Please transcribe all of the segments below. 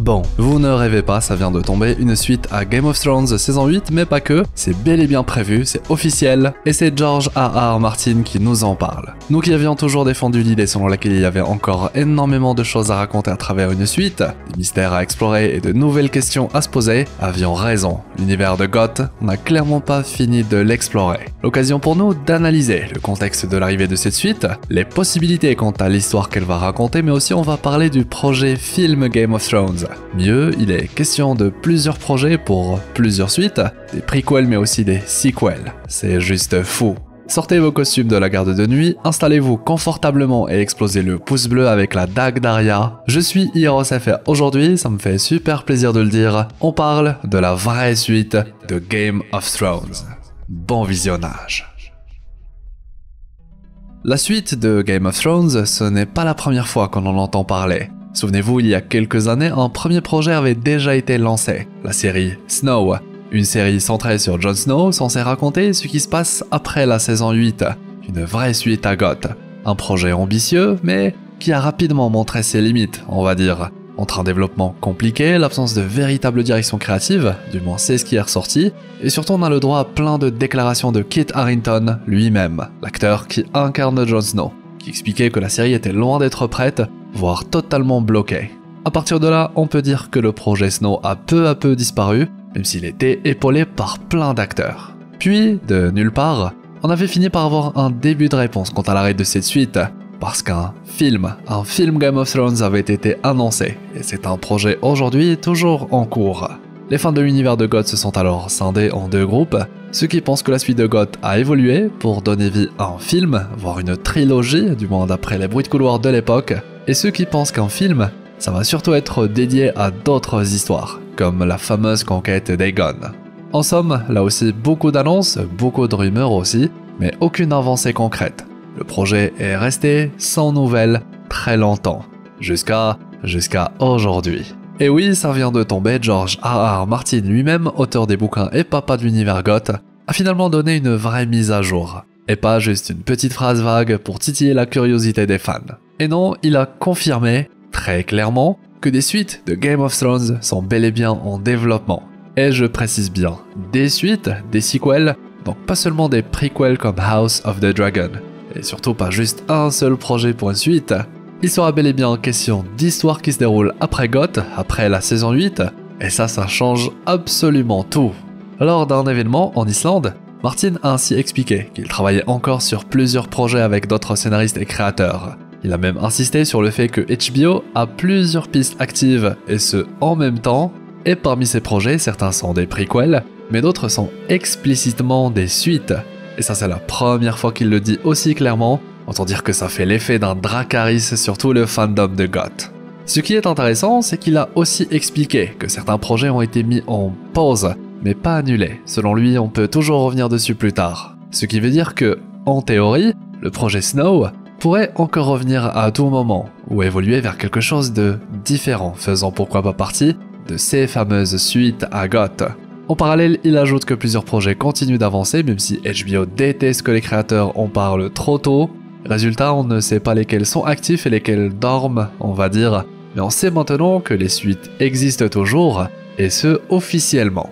Bon, vous ne rêvez pas, ça vient de tomber, une suite à Game of Thrones saison 8, mais pas que, c'est bel et bien prévu, c'est officiel, et c'est George R.R. Martin qui nous en parle. Nous qui avions toujours défendu l'idée selon laquelle il y avait encore énormément de choses à raconter à travers une suite, des mystères à explorer et de nouvelles questions à se poser, avions raison. L'univers de Goth, on n'a clairement pas fini de l'explorer. L'occasion pour nous d'analyser le contexte de l'arrivée de cette suite, les possibilités quant à l'histoire qu'elle va raconter, mais aussi on va parler du projet film Game of Thrones. Mieux, il est question de plusieurs projets pour plusieurs suites, des prequels mais aussi des sequels. C'est juste fou. Sortez vos costumes de la garde de nuit, installez-vous confortablement et explosez le pouce bleu avec la dague d'Arya. Je suis IROSFR aujourd'hui, ça me fait super plaisir de le dire. On parle de la vraie suite de Game of Thrones. Bon visionnage. La suite de Game of Thrones, ce n'est pas la première fois qu'on en entend parler. Souvenez-vous, il y a quelques années, un premier projet avait déjà été lancé, la série Snow. Une série centrée sur Jon Snow, censée raconter ce qui se passe après la saison 8. Une vraie suite à Goth. Un projet ambitieux, mais qui a rapidement montré ses limites, on va dire. Entre un développement compliqué, l'absence de véritable direction créative, du moins c'est ce qui est ressorti, et surtout on a le droit à plein de déclarations de Kit Harington lui-même, l'acteur qui incarne Jon Snow, qui expliquait que la série était loin d'être prête, voire totalement bloquée. À partir de là, on peut dire que le projet Snow a peu à peu disparu, même s'il était épaulé par plein d'acteurs. Puis, de nulle part, on avait fini par avoir un début de réponse quant à l'arrêt de cette suite, parce qu'un film Game of Thrones avait été annoncé, et c'est un projet aujourd'hui toujours en cours. Les fans de l'univers de Goth se sont alors scindés en deux groupes, ceux qui pensent que la suite de Goth a évolué pour donner vie à un film, voire une trilogie, du moins d'après les bruits de couloir de l'époque, et ceux qui pensent qu'un film, ça va surtout être dédié à d'autres histoires, comme la fameuse conquête d'Aegon. En somme, là aussi beaucoup d'annonces, beaucoup de rumeurs aussi, mais aucune avancée concrète. Le projet est resté sans nouvelles très longtemps, jusqu'à aujourd'hui. Et oui, ça vient de tomber, George R.R. Martin lui-même, auteur des bouquins et papa de l'univers Goth, a finalement donné une vraie mise à jour. Et pas juste une petite phrase vague pour titiller la curiosité des fans. Et non, il a confirmé, très clairement, que des suites de Game of Thrones sont bel et bien en développement. Et je précise bien, des suites, des sequels, donc pas seulement des prequels comme House of the Dragon, et surtout pas juste un seul projet pour une suite. Il sera bel et bien question d'histoires qui se déroulent après Goth, après la saison 8, et ça change absolument tout. Lors d'un événement en Islande, Martin a ainsi expliqué qu'il travaillait encore sur plusieurs projets avec d'autres scénaristes et créateurs. Il a même insisté sur le fait que HBO a plusieurs pistes actives, et ce en même temps, et parmi ces projets, certains sont des prequels, mais d'autres sont explicitement des suites. Et ça c'est la première fois qu'il le dit aussi clairement, autant dire que ça fait l'effet d'un Dracarys sur tout le fandom de Goth. Ce qui est intéressant, c'est qu'il a aussi expliqué que certains projets ont été mis en pause, mais pas annulés. Selon lui, on peut toujours revenir dessus plus tard. Ce qui veut dire que, en théorie, le projet Snow pourrait encore revenir à tout moment, ou évoluer vers quelque chose de différent, faisant pourquoi pas partie de ces fameuses suites à Goth. En parallèle, il ajoute que plusieurs projets continuent d'avancer, même si HBO déteste que les créateurs en parlent trop tôt. Résultat, on ne sait pas lesquels sont actifs et lesquels dorment, on va dire, mais on sait maintenant que les suites existent toujours, et ce officiellement.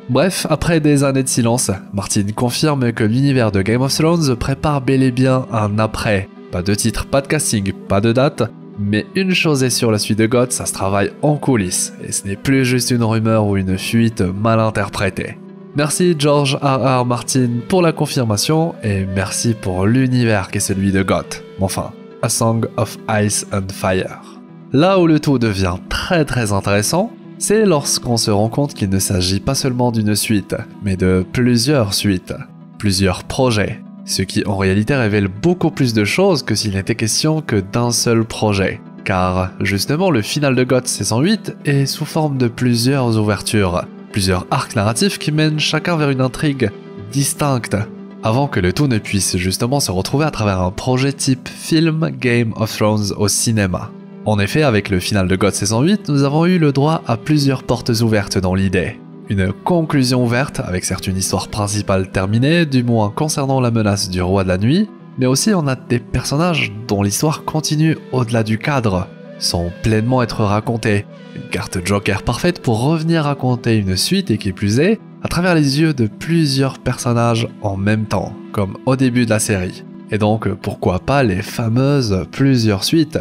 Bref, après des années de silence, Martin confirme que l'univers de Game of Thrones prépare bel et bien un après. Pas de titre, pas de casting, pas de date, mais une chose est sûre, la suite de Goth, ça se travaille en coulisses, et ce n'est plus juste une rumeur ou une fuite mal interprétée. Merci George R.R. Martin pour la confirmation, et merci pour l'univers qui est celui de Goth. Enfin, A Song of Ice and Fire. Là où le tout devient très intéressant, c'est lorsqu'on se rend compte qu'il ne s'agit pas seulement d'une suite, mais de plusieurs suites, plusieurs projets. Ce qui en réalité révèle beaucoup plus de choses que s'il n'était question que d'un seul projet. Car justement le final de Goth saison 8 est sous forme de plusieurs ouvertures, plusieurs arcs narratifs qui mènent chacun vers une intrigue distincte, avant que le tout ne puisse justement se retrouver à travers un projet type film Game of Thrones au cinéma. En effet, avec le final de Goth saison 8, nous avons eu le droit à plusieurs portes ouvertes dans l'idée. Une conclusion ouverte, avec certes une histoire principale terminée, du moins concernant la menace du roi de la nuit, mais aussi on a des personnages dont l'histoire continue au-delà du cadre. sans pleinement être racontées. Une carte Joker parfaite pour revenir raconter une suite et qui plus est, à travers les yeux de plusieurs personnages en même temps, comme au début de la série. Et donc pourquoi pas les fameuses plusieurs suites.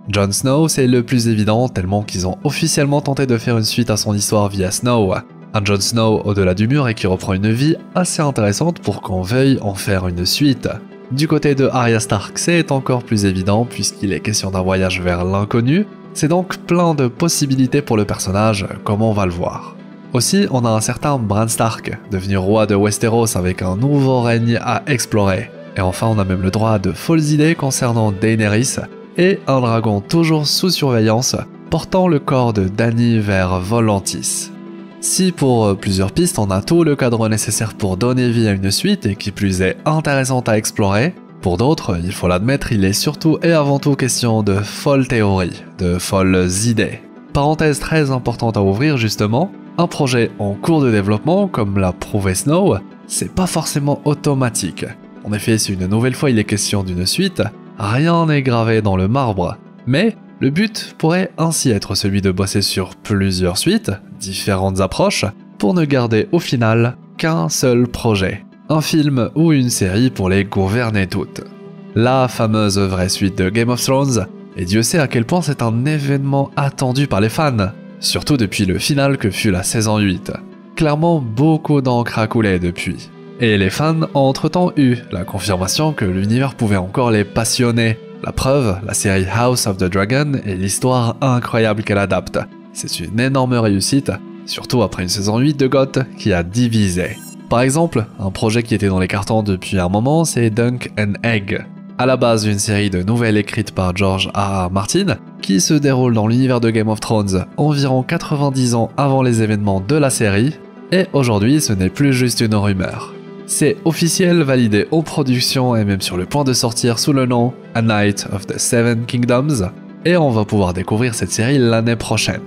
Jon Snow c'est le plus évident tellement qu'ils ont officiellement tenté de faire une suite à son histoire via Snow. Un Jon Snow au-delà du mur et qui reprend une vie assez intéressante pour qu'on veuille en faire une suite. Du côté de Arya Stark, c'est encore plus évident puisqu'il est question d'un voyage vers l'inconnu, c'est donc plein de possibilités pour le personnage, comme on va le voir. Aussi, on a un certain Bran Stark, devenu roi de Westeros avec un nouveau règne à explorer. Et enfin, on a même le droit à de folles idées concernant Daenerys, et un dragon toujours sous surveillance, portant le corps de Dany vers Volantis. Si pour plusieurs pistes on a tout le cadre nécessaire pour donner vie à une suite et qui plus est intéressante à explorer, pour d'autres, il faut l'admettre, il est surtout et avant tout question de folles théories, de folles idées. Parenthèse très importante à ouvrir justement, un projet en cours de développement, comme l'a prouvé Snow, c'est pas forcément automatique. En effet, si une nouvelle fois il est question d'une suite, rien n'est gravé dans le marbre, mais le but pourrait ainsi être celui de bosser sur plusieurs suites, différentes approches, pour ne garder au final qu'un seul projet. Un film ou une série pour les gouverner toutes. La fameuse vraie suite de Game of Thrones, et Dieu sait à quel point c'est un événement attendu par les fans, surtout depuis le final que fut la saison 8. Clairement, beaucoup d'encre a coulé depuis. Et les fans ont entre-temps eu la confirmation que l'univers pouvait encore les passionner. La preuve, la série House of the Dragon et l'histoire incroyable qu'elle adapte. C'est une énorme réussite, surtout après une saison 8 de GOT qui a divisé. Par exemple, un projet qui était dans les cartons depuis un moment, c'est Dunk and Egg. À la base une série de nouvelles écrites par George R.R. Martin, qui se déroule dans l'univers de Game of Thrones environ 90 ans avant les événements de la série, et aujourd'hui ce n'est plus juste une rumeur. C'est officiel, validé en production et même sur le point de sortir sous le nom A Night of the Seven Kingdoms, et on va pouvoir découvrir cette série l'année prochaine,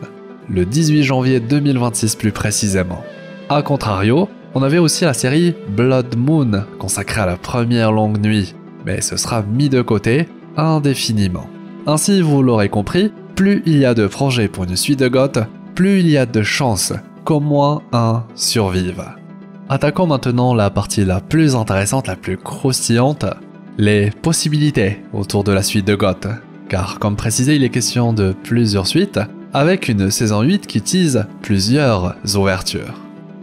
le 18 janvier 2026 plus précisément. A contrario, on avait aussi la série Blood Moon, consacrée à la première longue nuit, mais ce sera mis de côté indéfiniment. Ainsi, vous l'aurez compris, plus il y a de projets pour une suite de GOT, plus il y a de chances qu'au moins un survive. Attaquons maintenant la partie la plus intéressante, la plus croustillante, les possibilités autour de la suite de GOT. Car comme précisé, il est question de plusieurs suites, avec une saison 8 qui tease plusieurs ouvertures.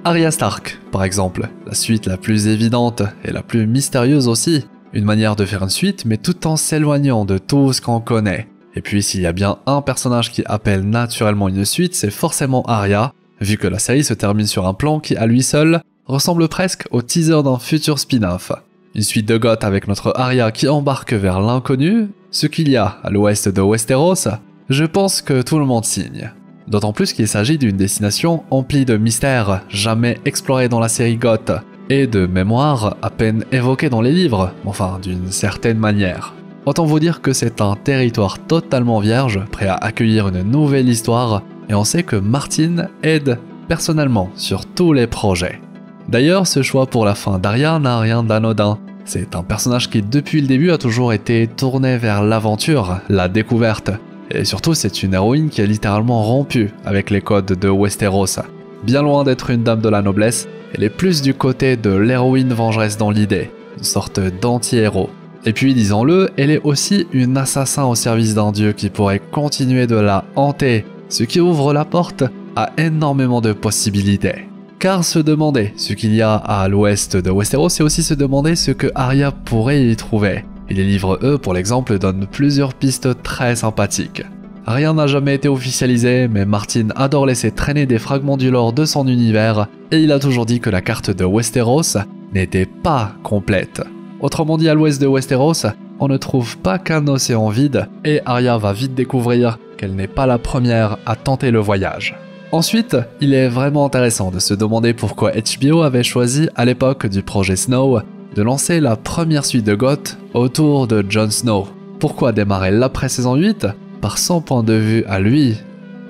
Arya Stark, par exemple, la suite la plus évidente et la plus mystérieuse aussi. Une manière de faire une suite, mais tout en s'éloignant de tout ce qu'on connaît. Et puis s'il y a bien un personnage qui appelle naturellement une suite, c'est forcément Arya, vu que la série se termine sur un plan qui, à lui seul, ressemble presque au teaser d'un futur spin-off. Une suite de GOT avec notre Arya qui embarque vers l'inconnu, ce qu'il y a à l'ouest de Westeros, je pense que tout le monde signe. D'autant plus qu'il s'agit d'une destination emplie de mystères jamais explorés dans la série GOT, et de mémoires à peine évoquées dans les livres, enfin d'une certaine manière. Autant vous dire que c'est un territoire totalement vierge, prêt à accueillir une nouvelle histoire, et on sait que Martin aide personnellement sur tous les projets. D'ailleurs, ce choix pour la fin d'Arya n'a rien d'anodin. C'est un personnage qui depuis le début a toujours été tourné vers l'aventure, la découverte. Et surtout, c'est une héroïne qui a littéralement rompu avec les codes de Westeros. Bien loin d'être une dame de la noblesse, elle est plus du côté de l'héroïne vengeresse dans l'idée, une sorte d'anti-héros. Et puis, disons-le, elle est aussi une assassin au service d'un dieu qui pourrait continuer de la hanter, ce qui ouvre la porte à énormément de possibilités. Car se demander ce qu'il y a à l'ouest de Westeros, c'est aussi se demander ce que Arya pourrait y trouver. Et les livres, eux, pour l'exemple, donnent plusieurs pistes très sympathiques. Rien n'a jamais été officialisé, mais Martin adore laisser traîner des fragments du lore de son univers, et il a toujours dit que la carte de Westeros n'était pas complète. Autrement dit, à l'ouest de Westeros, on ne trouve pas qu'un océan vide, et Arya va vite découvrir qu'elle n'est pas la première à tenter le voyage. Ensuite, il est vraiment intéressant de se demander pourquoi HBO avait choisi, à l'époque du projet Snow, de lancer la première suite de GOT autour de Jon Snow. Pourquoi démarrer l'après-saison 8 par son point de vue à lui?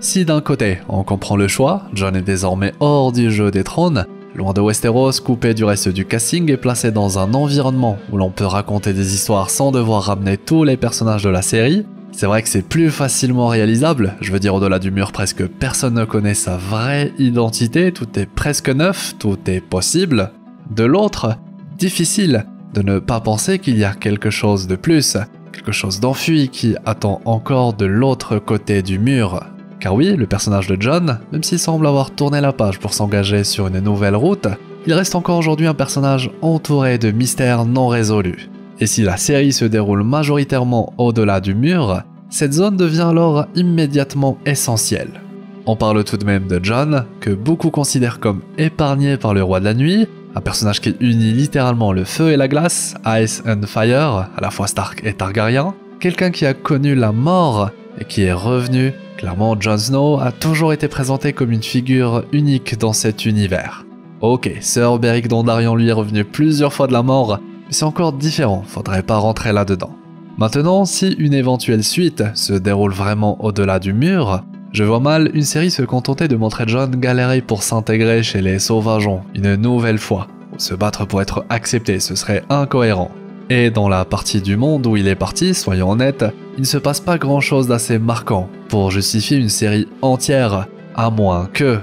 Si d'un côté, on comprend le choix, Jon est désormais hors du jeu des trônes, loin de Westeros, coupé du reste du casting et placé dans un environnement où l'on peut raconter des histoires sans devoir ramener tous les personnages de la série, C'est vrai que c'est plus facilement réalisable, je veux dire au-delà du mur presque personne ne connaît sa vraie identité, tout est presque neuf, tout est possible. De l'autre, difficile de ne pas penser qu'il y a quelque chose de plus, quelque chose d'enfui qui attend encore de l'autre côté du mur. Car oui, le personnage de John, même s'il semble avoir tourné la page pour s'engager sur une nouvelle route, il reste encore aujourd'hui un personnage entouré de mystères non résolus. Et si la série se déroule majoritairement au-delà du mur, cette zone devient alors immédiatement essentielle. On parle tout de même de John, que beaucoup considèrent comme épargné par le roi de la nuit, un personnage qui unit littéralement le feu et la glace, Ice and Fire, à la fois Stark et Targaryen, quelqu'un qui a connu la mort et qui est revenu. Clairement, Jon Snow a toujours été présenté comme une figure unique dans cet univers. Ok, Sir Beric Dondarrion lui est revenu plusieurs fois de la mort, mais c'est encore différent, faudrait pas rentrer là-dedans. Maintenant, si une éventuelle suite se déroule vraiment au-delà du mur, je vois mal une série se contenter de montrer Jon galérer pour s'intégrer chez les Sauvageons une nouvelle fois, ou se battre pour être accepté, ce serait incohérent. Et dans la partie du monde où il est parti, soyons honnêtes, il ne se passe pas grand-chose d'assez marquant pour justifier une série entière, à moins que...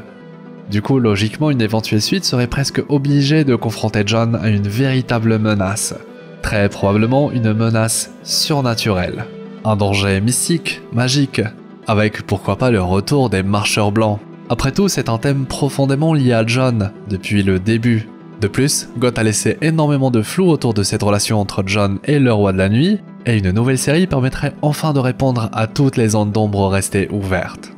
Du coup, logiquement, une éventuelle suite serait presque obligée de confronter Jon à une véritable menace. Très probablement une menace surnaturelle. Un danger mystique, magique, avec pourquoi pas le retour des marcheurs blancs. Après tout, c'est un thème profondément lié à Jon depuis le début. De plus, GOT a laissé énormément de flou autour de cette relation entre Jon et le roi de la nuit, et une nouvelle série permettrait enfin de répondre à toutes les zones d'ombre restées ouvertes.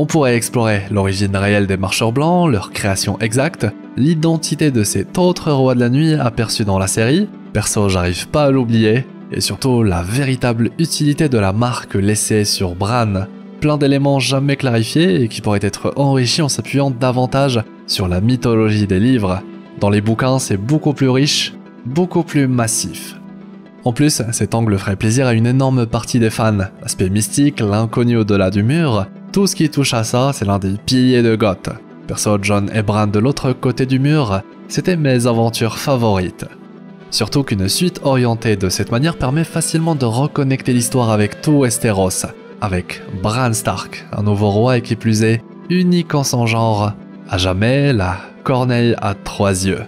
On pourrait explorer l'origine réelle des marcheurs blancs, leur création exacte, l'identité de cet autre roi de la nuit aperçu dans la série, perso j'arrive pas à l'oublier, et surtout la véritable utilité de la marque laissée sur Bran. Plein d'éléments jamais clarifiés et qui pourraient être enrichis en s'appuyant davantage sur la mythologie des livres. Dans les bouquins, c'est beaucoup plus riche, beaucoup plus massif. En plus, cet angle ferait plaisir à une énorme partie des fans. L'aspect mystique, l'inconnu au-delà du mur, tout ce qui touche à ça, c'est l'un des piliers de GOT. Perso, Jon et Bran de l'autre côté du mur, c'était mes aventures favorites. Surtout qu'une suite orientée de cette manière permet facilement de reconnecter l'histoire avec tout Westeros, avec Bran Stark, un nouveau roi et qui plus est, unique en son genre, à jamais la corneille à 3 yeux.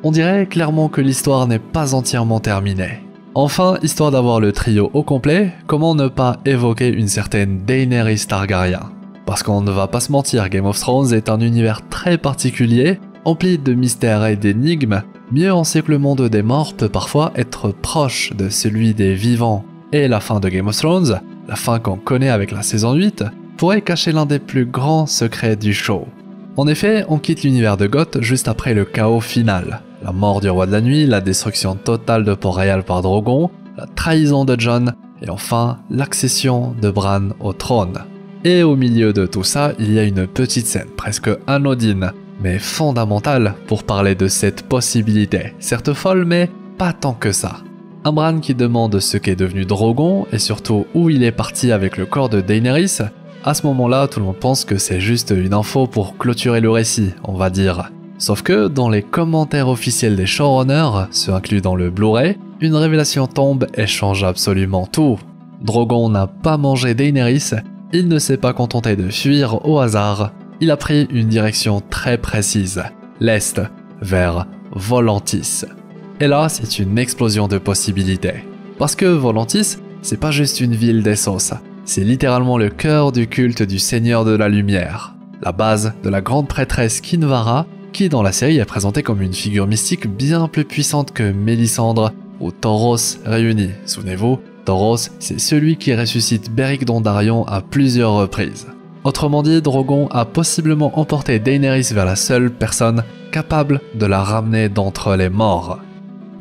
On dirait clairement que l'histoire n'est pas entièrement terminée. Enfin, histoire d'avoir le trio au complet, comment ne pas évoquer une certaine Daenerys Targaryen? Parce qu'on ne va pas se mentir, Game of Thrones est un univers très particulier, empli de mystères et d'énigmes. Mieux on sait que le monde des morts peut parfois être proche de celui des vivants. Et la fin de Game of Thrones, la fin qu'on connaît avec la saison 8, pourrait cacher l'un des plus grands secrets du show. En effet, on quitte l'univers de GOT juste après le chaos final. La mort du roi de la nuit, la destruction totale de Port-Royal par Drogon, la trahison de Jon, et enfin l'accession de Bran au trône. Et au milieu de tout ça, il y a une petite scène, presque anodine, mais fondamentale pour parler de cette possibilité. Certes folle, mais pas tant que ça. Un Bran qui demande ce qu'est devenu Drogon, et surtout où il est parti avec le corps de Daenerys. À ce moment-là, tout le monde pense que c'est juste une info pour clôturer le récit, on va dire. Sauf que, dans les commentaires officiels des showrunners, ceux inclus dans le Blu-ray, une révélation tombe et change absolument tout. Drogon n'a pas mangé Daenerys, il ne s'est pas contenté de fuir au hasard, il a pris une direction très précise, l'est, vers Volantis. Et là, c'est une explosion de possibilités. Parce que Volantis, c'est pas juste une ville d'Essos, c'est littéralement le cœur du culte du Seigneur de la Lumière, la base de la grande prêtresse Kinvara, qui dans la série est présentée comme une figure mystique bien plus puissante que Mélisandre ou Thoros réunis. Souvenez-vous, Thoros, c'est celui qui ressuscite Beric Dondarrion à plusieurs reprises. Autrement dit, Drogon a possiblement emporté Daenerys vers la seule personne capable de la ramener d'entre les morts.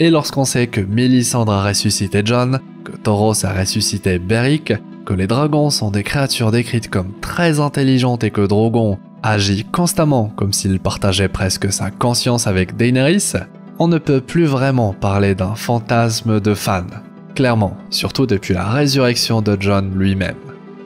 Et lorsqu'on sait que Mélisandre a ressuscité Jon, que Thoros a ressuscité Beric, que les dragons sont des créatures décrites comme très intelligentes et que Drogon agit constamment comme s'il partageait presque sa conscience avec Daenerys, on ne peut plus vraiment parler d'un fantasme de fan. Clairement, surtout depuis la résurrection de Jon lui-même.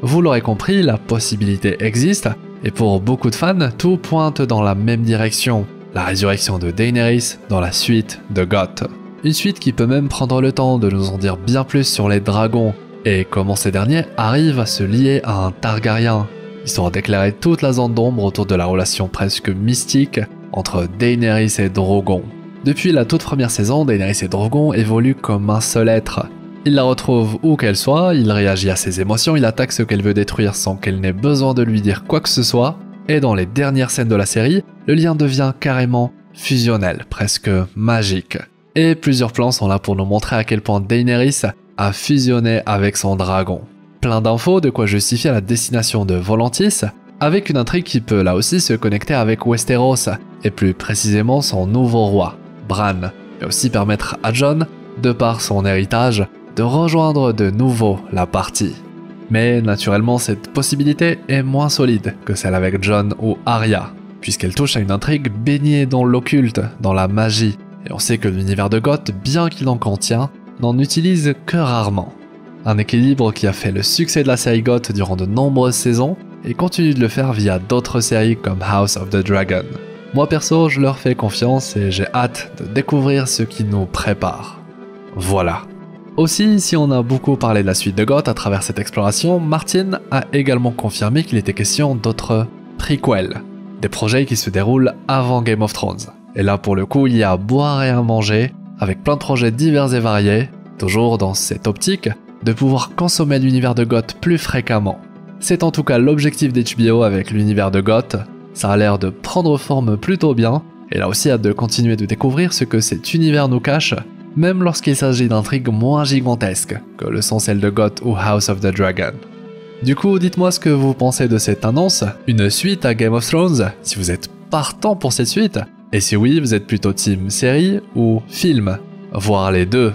Vous l'aurez compris, la possibilité existe, et pour beaucoup de fans, tout pointe dans la même direction. La résurrection de Daenerys dans la suite de GOT. Une suite qui peut même prendre le temps de nous en dire bien plus sur les dragons, et comment ces derniers arrivent à se lier à un Targaryen, histoire d'éclairer toute la zone d'ombre autour de la relation presque mystique entre Daenerys et Drogon. Depuis la toute première saison, Daenerys et Drogon évoluent comme un seul être. Il la retrouve où qu'elle soit, il réagit à ses émotions, il attaque ce qu'elle veut détruire sans qu'elle n'ait besoin de lui dire quoi que ce soit, et dans les dernières scènes de la série, le lien devient carrément fusionnel, presque magique. Et plusieurs plans sont là pour nous montrer à quel point Daenerys a fusionné avec son dragon. Plein d'infos de quoi justifier la destination de Volantis, avec une intrigue qui peut là aussi se connecter avec Westeros, et plus précisément son nouveau roi, Bran, et aussi permettre à Jon, de par son héritage, de rejoindre de nouveau la partie. Mais naturellement, cette possibilité est moins solide que celle avec Jon ou Arya, puisqu'elle touche à une intrigue baignée dans l'occulte, dans la magie, et on sait que l'univers de Goth, bien qu'il en contient, n'en utilise que rarement. Un équilibre qui a fait le succès de la série Goth durant de nombreuses saisons, et continue de le faire via d'autres séries comme House of the Dragon. Moi perso, je leur fais confiance et j'ai hâte de découvrir ce qui nous prépare. Voilà. Aussi, si on a beaucoup parlé de la suite de Goth à travers cette exploration, Martin a également confirmé qu'il était question d'autres prequels, des projets qui se déroulent avant Game of Thrones. Et là pour le coup, il y a à boire et à manger, avec plein de projets divers et variés, toujours dans cette optique de pouvoir consommer l'univers de Goth plus fréquemment. C'est en tout cas l'objectif d'HBO avec l'univers de Goth, ça a l'air de prendre forme plutôt bien, et là aussi hâte de continuer de découvrir ce que cet univers nous cache, même lorsqu'il s'agit d'intrigues moins gigantesques que le sont celles de Goth ou House of the Dragon. Du coup, dites-moi ce que vous pensez de cette annonce, une suite à Game of Thrones, si vous êtes partant pour cette suite, et si oui, vous êtes plutôt team série ou film, voire les deux.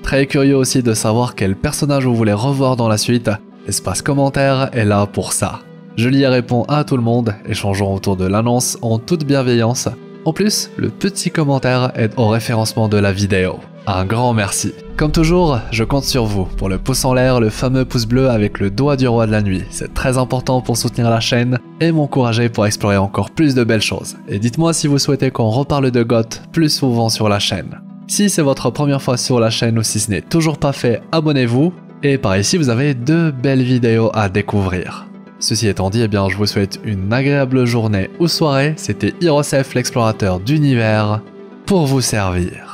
Très curieux aussi de savoir quel personnage vous voulez revoir dans la suite. L'espace commentaire est là pour ça. Je y réponds à tout le monde, échangeons autour de l'annonce en toute bienveillance. En plus, le petit commentaire aide au référencement de la vidéo. Un grand merci. Comme toujours, je compte sur vous pour le pouce en l'air, le fameux pouce bleu avec le doigt du roi de la nuit. C'est très important pour soutenir la chaîne et m'encourager pour explorer encore plus de belles choses. Et dites-moi si vous souhaitez qu'on reparle de Goth plus souvent sur la chaîne. Si c'est votre première fois sur la chaîne ou si ce n'est toujours pas fait, abonnez-vous. Et par ici, vous avez 2 belles vidéos à découvrir. Ceci étant dit, je vous souhaite une agréable journée ou soirée. C'était Hirosef, l'explorateur d'univers, pour vous servir.